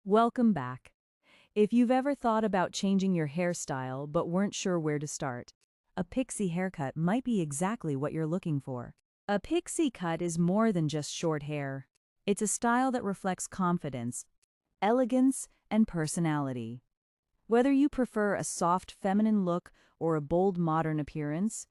Welcome back. If you've ever thought about changing your hairstyle but weren't sure where to start, a pixie haircut might be exactly what you're looking for. A pixie cut is more than just short hair. It's a style that reflects confidence, elegance, and personality. Whether you prefer a soft feminine look or a bold modern appearance,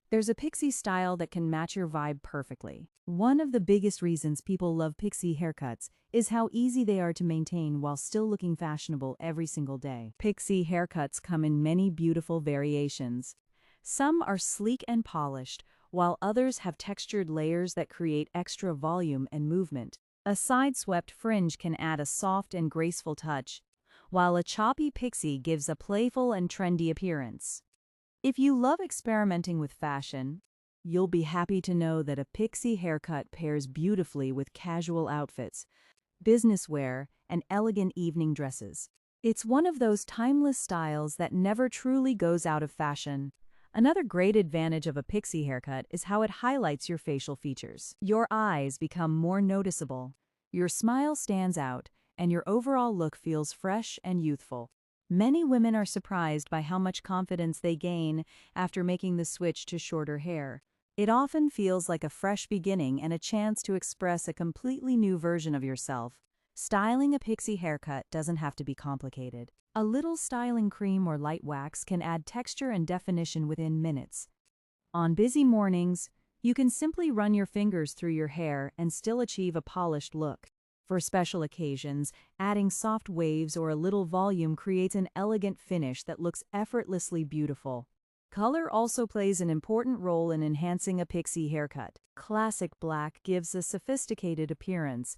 there's a pixie style that can match your vibe perfectly. One of the biggest reasons people love pixie haircuts is how easy they are to maintain while still looking fashionable every single day. Pixie haircuts come in many beautiful variations. Some are sleek and polished, while others have textured layers that create extra volume and movement. A side-swept fringe can add a soft and graceful touch, while a choppy pixie gives a playful and trendy appearance. If you love experimenting with fashion, you'll be happy to know that a pixie haircut pairs beautifully with casual outfits, business wear, and elegant evening dresses. It's one of those timeless styles that never truly goes out of fashion. Another great advantage of a pixie haircut is how it highlights your facial features. Your eyes become more noticeable, your smile stands out, and your overall look feels fresh and youthful. Many women are surprised by how much confidence they gain after making the switch to shorter hair. It often feels like a fresh beginning and a chance to express a completely new version of yourself. Styling a pixie haircut doesn't have to be complicated. A little styling cream or light wax can add texture and definition within minutes. On busy mornings, you can simply run your fingers through your hair and still achieve a polished look. For special occasions, adding soft waves or a little volume creates an elegant finish that looks effortlessly beautiful. Color also plays an important role in enhancing a pixie haircut. Classic black gives a sophisticated appearance,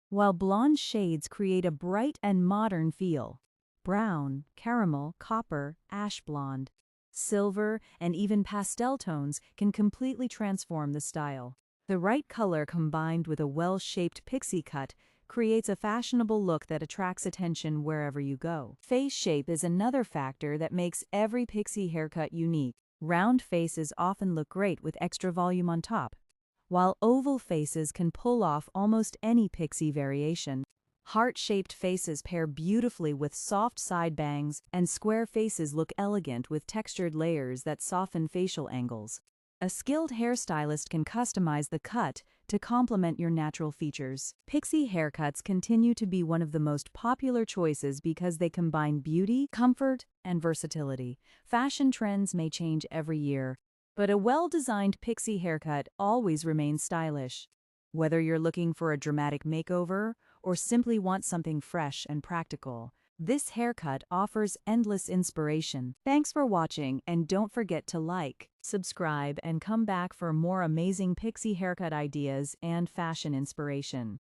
while blonde shades create a bright and modern feel. Brown, caramel, copper, ash blonde, silver, and even pastel tones can completely transform the style. The right color combined with a well-shaped pixie cut creates a fashionable look that attracts attention wherever you go. Face shape is another factor that makes every pixie haircut unique. Round faces often look great with extra volume on top, while oval faces can pull off almost any pixie variation. Heart-shaped faces pair beautifully with soft side bangs, and square faces look elegant with textured layers that soften facial angles. A skilled hairstylist can customize the cut to complement your natural features. Pixie haircuts continue to be one of the most popular choices because they combine beauty, comfort, and versatility. Fashion trends may change every year, but a well-designed pixie haircut always remains stylish. Whether you're looking for a dramatic makeover or simply want something fresh and practical, this haircut offers endless inspiration. Thanks for watching, and don't forget to like, subscribe, and come back for more amazing pixie haircut ideas and fashion inspiration.